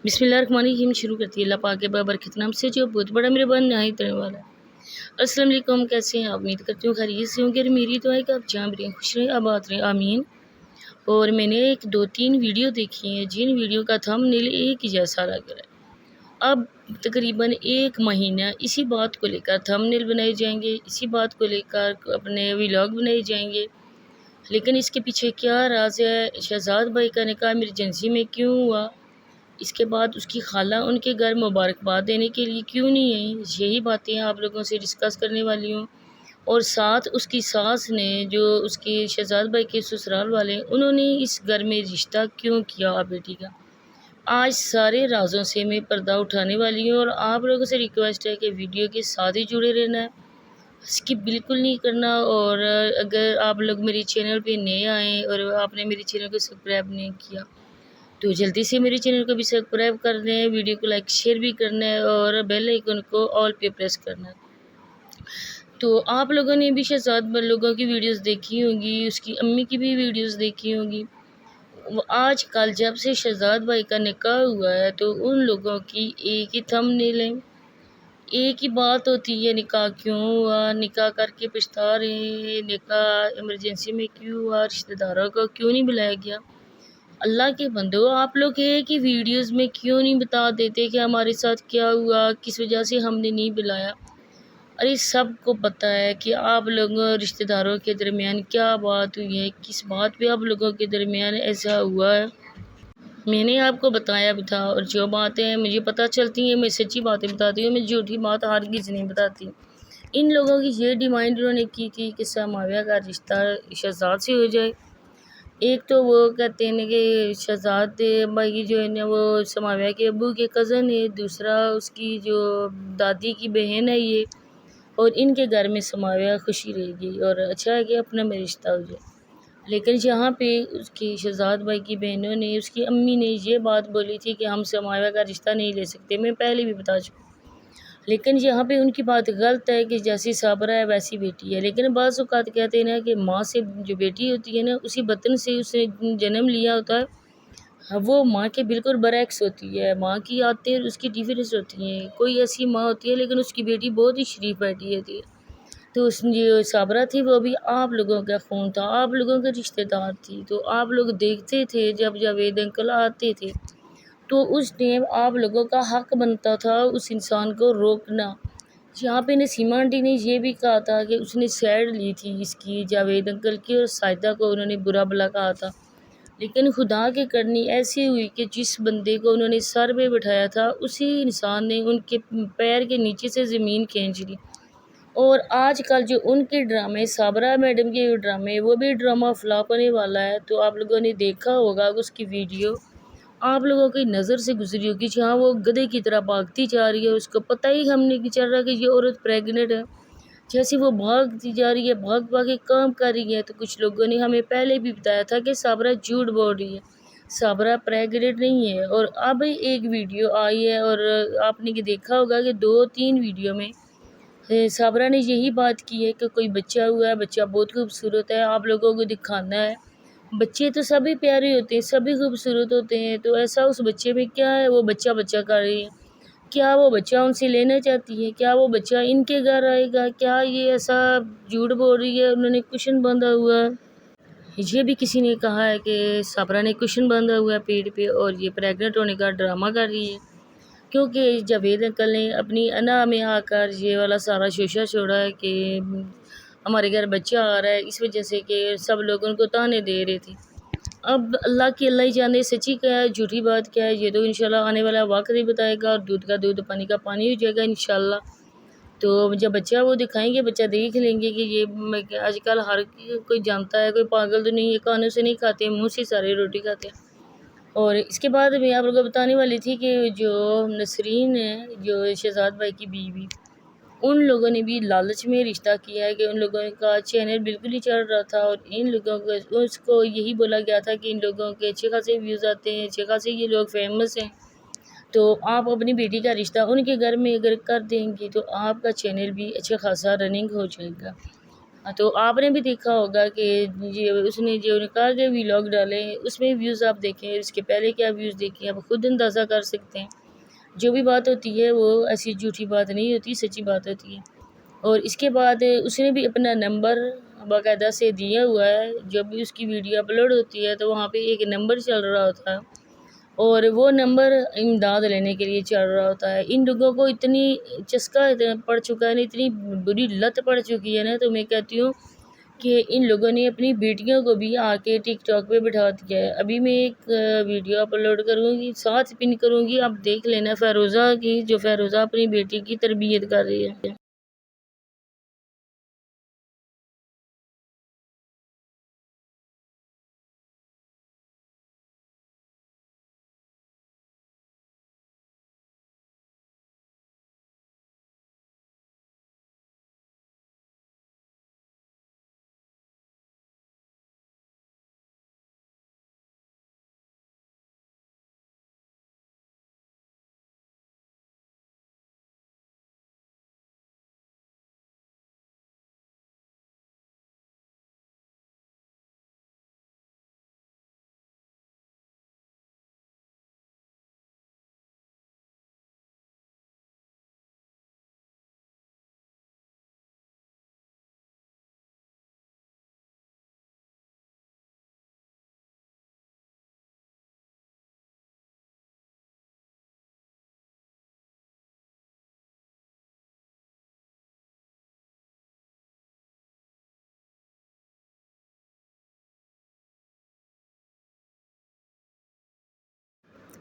बिस्मिल्लाहिर्रहमानिर्रहीम। शुरू करती है अल्लाह पाक के बाबरकत नाम से जो बहुत बड़ा मेहरबान नहायत रहने वाला है। अस्सलाम वालेकुम, कैसे हैं आप? उम्मीद करती हूँ खैरियत से होंगे और मेरी दुआ है कि आप जहाँ भी रहें खुश रहें, आबाद रहें, आमीन। और मैंने एक दो तीन वीडियो देखी हैं जिन वीडियो का थंबनेल एक ही जैसा लग रहा है। अब तकरीबन एक महीना इसी बात को लेकर थंबनेल बनाए जाएंगे, इसी बात को लेकर अपने व्लॉग बनाए जाएंगे, लेकिन इसके पीछे क्या राज है? शहजाद भाई का निकाह इमरजेंसी में क्यों हुआ? इसके बाद उसकी खाला उनके घर मुबारकबाद देने के लिए क्यों नहीं आई? यही बातें आप लोगों से डिस्कस करने वाली हूँ। और साथ उसकी सास ने, जो उसके शहजाद भाई के ससुराल वाले, उन्होंने इस घर में रिश्ता क्यों किया आप बेटी का? आज सारे राजों से मैं पर्दा उठाने वाली हूँ और आप लोगों से रिक्वेस्ट है कि वीडियो के साथ ही जुड़े रहना है, स्किप बिल्कुल नहीं करना। और अगर आप लोग मेरे चैनल पे नए आए और आपने मेरे चैनल को सब्सक्राइब नहीं किया तो जल्दी से मेरे चैनल को भी सब्सक्राइब कर दें, वीडियो को लाइक शेयर भी करना है और बेल आइकन को ऑल पे प्रेस करना है। तो आप लोगों ने भी शहजाद लोगों की वीडियोस देखी होंगी, उसकी अम्मी की भी वीडियोस देखी होंगी। आज कल जब से शहजाद भाई का निकाह हुआ है तो उन लोगों की एक ही थंबनेल है, एक ही बात होती है, निकाह क्यों हुआ, निकाह करके पछता रहे हैं, निकाह इमरजेंसी में क्यों हुआ, रिश्तेदारों को क्यों नहीं बुलाया गया। अल्लाह के बंदो, आप लोग एक ही वीडियोस में क्यों नहीं बता देते कि हमारे साथ क्या हुआ, किस वजह से हमने नहीं बुलाया? अरे सबको पता है कि आप लोगों रिश्तेदारों के दरमियान क्या बात हुई है, किस बात पे आप लोगों के दरमियान ऐसा हुआ है। मैंने आपको बताया भी था और जो बातें मुझे पता चलती हैं मैं सच्ची बातें बताती हूँ, मैं झूठी बात हरगिज़ नहीं बताती। इन लोगों की ये डिमांड उन्होंने की थी कि समाविया का रिश्ता शहजाद से हो जाए। एक तो वो कहते हैं कि शहजाद भाई जो है ना वो समाविया के अब्बू के कज़न है, दूसरा उसकी जो दादी की बहन है ये, और इनके घर में समाविया खुशी रहेगी और अच्छा है कि अपना में रिश्ता हो जाए। लेकिन यहाँ पे उसकी शहजाद भाई की बहनों ने, उसकी अम्मी ने ये बात बोली थी कि हम समाविया का रिश्ता नहीं ले सकते, मैं पहले भी बता चुकी। लेकिन यहाँ पे उनकी बात गलत है कि जैसी साबरा है वैसी बेटी है। लेकिन बाज़ औक़ात कहते हैं ना कि माँ से जो बेटी होती है ना, उसी बतन से उसने जन्म लिया होता है, हाँ, वो माँ के बिल्कुल बरअक्स होती है। माँ की आदतें उसकी डिफरेंस होती हैं। कोई ऐसी माँ होती है लेकिन उसकी बेटी बहुत ही शरीफ बेटी होती है। तो उस जो साबरा थी वो भी आप लोगों का खून था, आप लोगों के रिश्तेदार थी। तो आप लोग देखते थे जब जावेद अंकल आते थे तो उस टाइम आप लोगों का हक बनता था उस इंसान को रोकना। यहाँ पे नसीमा आंटी ने ये भी कहा था कि उसने साइड ली थी इसकी, जावेद अंकल की, और साइदा को उन्होंने बुरा भला कहा था। लेकिन खुदा की करनी ऐसी हुई कि जिस बंदे को उन्होंने सर पे बिठाया था उसी इंसान ने उनके पैर के नीचे से ज़मीन खींच ली। और आजकल जो उनके ड्रामे, साबरा मैडम के ड्रामे, वो भी ड्रामा फ्लॉप होने वाला है। तो आप लोगों ने देखा होगा उसकी वीडियो, आप लोगों की नज़र से गुजरी होगी, जहाँ वो गधे की तरह भागती जा रही है, उसको पता ही हम नहीं चल रहा कि ये औरत प्रेग्नेंट है। जैसे वो भागती जा रही है, भाग भाग के काम कर रही है। तो कुछ लोगों ने हमें पहले भी बताया था कि साबरा झूठ बोल रही है, साबरा प्रेग्नेंट नहीं है। और अब एक वीडियो आई है और आपने देखा होगा कि 2-3 वीडियो में साबरा ने यही बात की है कि कोई बच्चा हुआ है, बच्चा बहुत खूबसूरत है, आप लोगों को दिखाना है। बच्चे तो सभी प्यारे होते हैं, सभी खूबसूरत होते हैं, तो ऐसा उस बच्चे में क्या है? वो बच्चा बच्चा कर रही है। क्या वो बच्चा उनसे लेना चाहती है? क्या वो बच्चा इनके घर आएगा? क्या ये ऐसा झूठ बोल रही है? उन्होंने कुशन बांधा हुआ है। ये भी किसी ने कहा है कि साबरा ने कुशन बांधा हुआ है पेट पे और ये प्रेग्नेंट होने का ड्रामा कर रही है, क्योंकि जावेद अंकल ने अपनी अना में आकर ये वाला सारा शोशा छोड़ा है कि हमारे घर बच्चा आ रहा है, इस वजह से कि सब लोग उनको ताने दे रहे थे। अब अल्लाह ही जाने सच्ची क्या है, झूठी बात क्या है, ये तो इंशाल्लाह आने वाला वक्त ही बताएगा। और दूध का दूध, पानी का पानी हो जाएगा इंशाल्लाह। तो जब बच्चा वो दिखाएंगे, बच्चा देख लेंगे कि ये आजकल हर कोई जानता है, कोई पागल तो नहीं है, कानों से नहीं खाते, मुँह से सारे रोटी खाते हैं। और इसके बाद मैं आप लोगों को बताने वाली थी कि जो नसरीन है, जो शहजाद भाई की बीवी, उन लोगों ने भी लालच में रिश्ता किया है कि उन लोगों का चैनल बिल्कुल ही चल रहा था और इन लोगों को, उसको यही बोला गया था कि इन लोगों के अच्छे खासे व्यूज़ आते हैं, अच्छे खासे ये लोग फेमस हैं, तो आप अपनी बेटी का रिश्ता उनके घर में अगर कर देंगी तो आपका चैनल भी अच्छा खासा रनिंग हो जाएगा। تو آپ نے بھی دیکھا ہوگا کہ اس نے جو کہا کہ ولاگ ڈالیں، اس میں ویوز آپ دیکھیں، اس کے پہلے کیا ویوز دیکھیں، آپ خود اندازہ کر سکتے ہیں۔ جو بھی بات ہوتی ہے وہ ایسی جھوٹی بات نہیں ہوتی، سچی بات ہوتی ہے۔ اور اس کے بعد اس نے بھی اپنا نمبر باقاعدہ سے دیا ہوا ہے، جب بھی اس کی ویڈیو اپلوڈ ہوتی ہے تو وہاں پہ ایک نمبر چل رہا ہوتا ہے، اور وہ نمبر امداد لینے کے لیے چل رہا ہوتا ہے۔ ان لوگوں کو اتنی چسکا پڑ چکا ہے نا، اتنی بری لت پڑ چکی ہے نا، تو میں کہتی ہوں کہ ان لوگوں نے اپنی بیٹیوں کو بھی آ کے ٹک ٹاک پہ بٹھا دیا ہے۔ ابھی میں ایک ویڈیو اپلوڈ کروں گی، ساتھ پن کروں گی، آپ دیکھ لینا، فیروزہ کی، جو فیروزہ اپنی بیٹی کی تربیت کر رہی ہے۔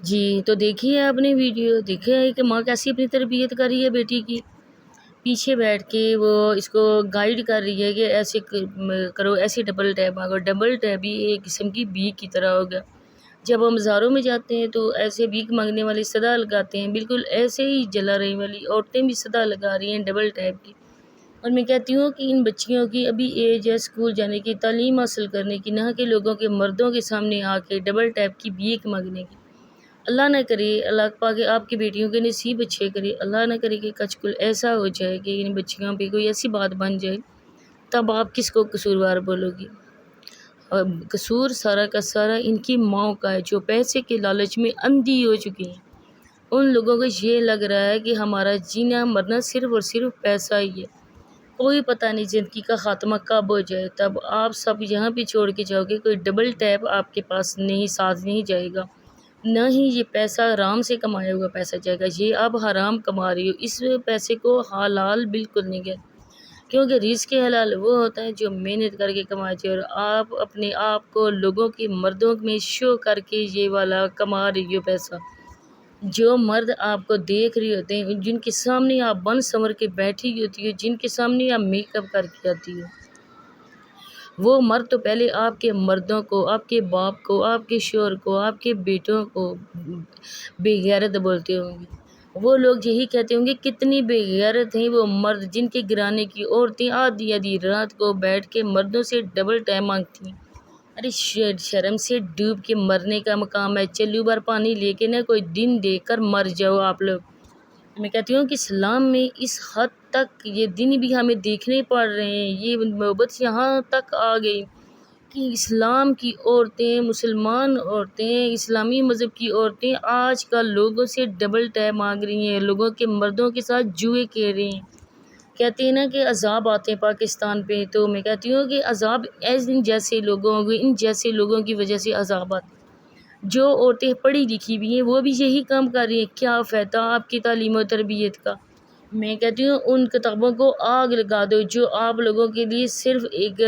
جی تو دیکھیے، آپ نے ویڈیو دیکھا ہے کہ ماں کیسی اپنی تربیت کر رہی ہے بیٹی کی، پیچھے بیٹھ کے وہ اس کو گائیڈ کر رہی ہے کہ ایسے کرو، ایسے ڈبل ٹیپ مانگو۔ ڈبل ٹیپ بھی ایک قسم کی بھیک کی طرح ہوگا۔ جب ہم مزاروں میں جاتے ہیں تو ایسے بھیک مانگنے والے صدا لگاتے ہیں، بالکل ایسے ہی جلا رہی والی عورتیں بھی صدا لگا رہی ہیں ڈبل ٹیپ کی۔ اور میں کہتی ہوں کہ ان بچیوں کی ابھی ایج ہے اسکول جانے کی، تعلیم حاصل کرنے کی، نہ کہ لوگوں کے مردوں کے سامنے آ کے ڈبل ٹیپ کی بھیک مانگنے کی۔ اللہ نہ کرے، اللہ پاک آپ کی بیٹیوں کے نصیب اچھے کرے، اللہ نہ کرے کہ کچھ کل ایسا ہو جائے کہ ان بچیوں پہ کوئی ایسی بات بن جائے، تب آپ کس کو قصوروار بولو گی؟ اور قصور سارا کا سارا ان کی ماں کا ہے، جو پیسے کے لالچ میں اندھی ہو چکی ہیں۔ ان لوگوں کو یہ لگ رہا ہے کہ ہمارا جینا مرنا صرف اور صرف پیسہ ہی ہے، کوئی پتہ نہیں زندگی کا خاتمہ کب ہو جائے، تب آپ سب یہاں پہ چھوڑ کے جاؤ گے، کوئی ڈبل ٹیپ آپ کے پاس نہیں، ساتھ نہیں جائے گا، نہ ہی یہ پیسہ حرام سے کمایا ہوا پیسہ جائے گا، یہ آپ حرام کما رہی ہو، اس پیسے کو حلال بالکل نہیں ہے، کیونکہ رزق حلال وہ ہوتا ہے جو محنت کر کے کماتے، اور آپ اپنے آپ کو لوگوں کے مردوں میں شو کر کے یہ والا کما رہی ہو پیسہ۔ جو مرد آپ کو دیکھ رہے ہوتے ہیں، جن کے سامنے آپ بن سنور کے بیٹھی ہوتی ہو، جن کے سامنے آپ میک اپ کر کے آتی ہو، وہ مرد تو پہلے آپ کے مردوں کو، آپ کے باپ کو، آپ کے شوہر کو، آپ کے بیٹوں کو بے غیرت بولتے ہوں گے۔ وہ لوگ یہی کہتے ہوں گے کتنی بے غیرت ہیں وہ مرد، جن کے گھرانے کی عورتیں آدھی آدھی رات کو بیٹھ کے مردوں سے ڈبل ٹائم مانگتی ہیں۔ ارے شرم سے ڈوب کے مرنے کا مقام ہے، چلو بار پانی لے کے نہ کوئی دن دے کر مر جاؤ آپ لوگ۔ میں کہتی ہوں کہ اسلام میں اس حد تک یہ دن بھی ہمیں دیکھنے پڑ رہے ہیں، یہ محبت یہاں تک آ گئی کہ اسلام کی عورتیں، مسلمان عورتیں، اسلامی مذہب کی عورتیں آج کل لوگوں سے ڈبل ٹیپ مانگ رہی ہیں، لوگوں کے مردوں کے ساتھ جوئے کھیل رہی ہیں۔ کہتے ہیں نا کہ عذاب آتے ہیں پاکستان پہ، تو میں کہتی ہوں کہ عذاب ان جیسے لوگوں کو، ان جیسے لوگوں کی وجہ سے عذاب آتے ہیں۔ جو عورتیں پڑھی لکھی بھی ہیں وہ بھی یہی کام کر رہی ہیں، کیا فائدہ آپ کی تعلیم و تربیت کا؟ میں کہتی ہوں ان کتابوں کو آگ لگا دو جو آپ لوگوں کے لیے صرف ایک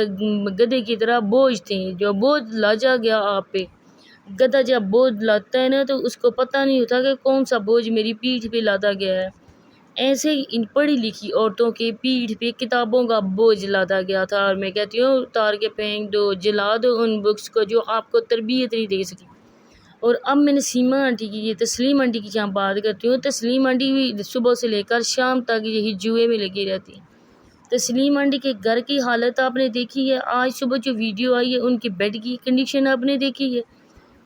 گدھے کی طرح بوجھ تھے، جو بوجھ لاجا گیا آپ پہ۔ گدھا جب بوجھ لاتا ہے نا تو اس کو پتہ نہیں ہوتا کہ کون سا بوجھ میری پیٹھ پہ لادا گیا ہے۔ ایسے ہی ان پڑھی لکھی عورتوں کے پیٹھ پہ کتابوں کا بوجھ لادا گیا تھا، اور میں کہتی ہوں اتار کے پھینک دو، جلا دو ان بکس کو جو آپ کو تربیت نہیں دے سکی۔ اور اب میں نسیمہ آنٹی کی، یہ تسلیم آنٹی کی جہاں بات کرتی ہوں، تسلیم آنٹی بھی صبح سے لے کر شام تک یہی جوئے میں لگی رہتی ہیں۔ تسلیم آنٹی کے گھر کی حالت آپ نے دیکھی ہے، آج صبح جو ویڈیو آئی ہے ان کے بیڈ کی کنڈیشن آپ نے دیکھی ہے،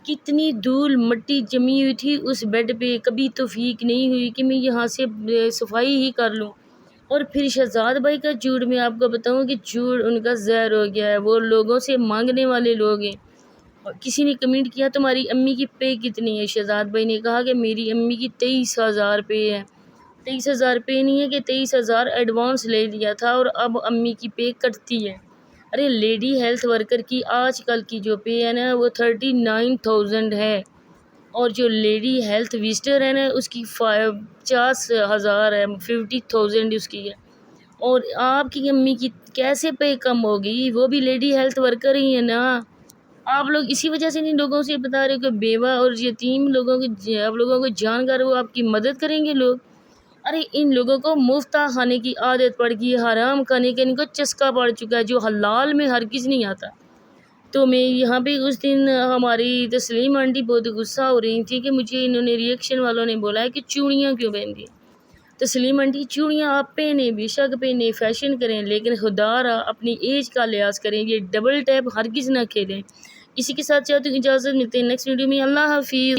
کتنی دھول مٹی جمی ہوئی تھی اس بیڈ پہ، کبھی توفیق نہیں ہوئی کہ میں یہاں سے صفائی ہی کر لوں، اور پھر شہزاد بھائی کا جھوٹ میں آپ کو بتاؤں کہ جھوٹ ان کا زہر ہو گیا ہے، وہ لوگوں سے مانگنے والے لوگ ہیں۔ اور کسی نے کمنٹ کیا تمہاری امی کی پے کتنی ہے؟ شہزاد بھائی نے کہا کہ میری امی کی 23,000 پے ہے۔ 23,000 پے نہیں ہے کہ 23,000 ایڈوانس لے لیا تھا اور اب امی کی پے کٹتی ہے۔ ارے لیڈی ہیلتھ ورکر کی آج کل کی جو پے ہے نا وہ 39,000 ہے، اور جو لیڈی ہیلتھ وزٹر ہے نا اس کی 50,000 ہے، 50,000 اس کی ہے۔ اور آپ کی امی کی کیسے پے کم ہوگی؟ وہ بھی لیڈی ہیلتھ ورکر ہی ہے نا۔ آپ لوگ اسی وجہ سے نہیں لوگوں سے بتا رہے کہ بیوہ اور یتیم لوگوں کی آپ لوگوں کو جانکار وہ آپ کی مدد کریں گے لوگ۔ ارے ان لوگوں کو مفت کھانے کی عادت پڑ گئی، حرام کھانے کا ان کو چسکا پڑ چکا ہے جو حلال میں ہرگز نہیں آتا۔ تو میں یہاں پہ اس دن ہماری تسلیم آنٹی بہت غصہ ہو رہی تھی کہ مجھے انہوں نے ریئیکشن والوں نے بولا ہے کہ چوڑیاں کیوں پہن دی۔ تسلیم آنٹی چوڑیاں آپ پہنیں، بے شک پہنیں، فیشن کریں، لیکن خدا را اپنی ایج کا لحاظ کریں، یہ ڈبل ٹیپ ہرگز نہ کھیلیں۔ اسی کے ساتھ چاہتے اجازت، ملتے ہیں نیکسٹ ویڈیو میں۔ اللہ حافظ۔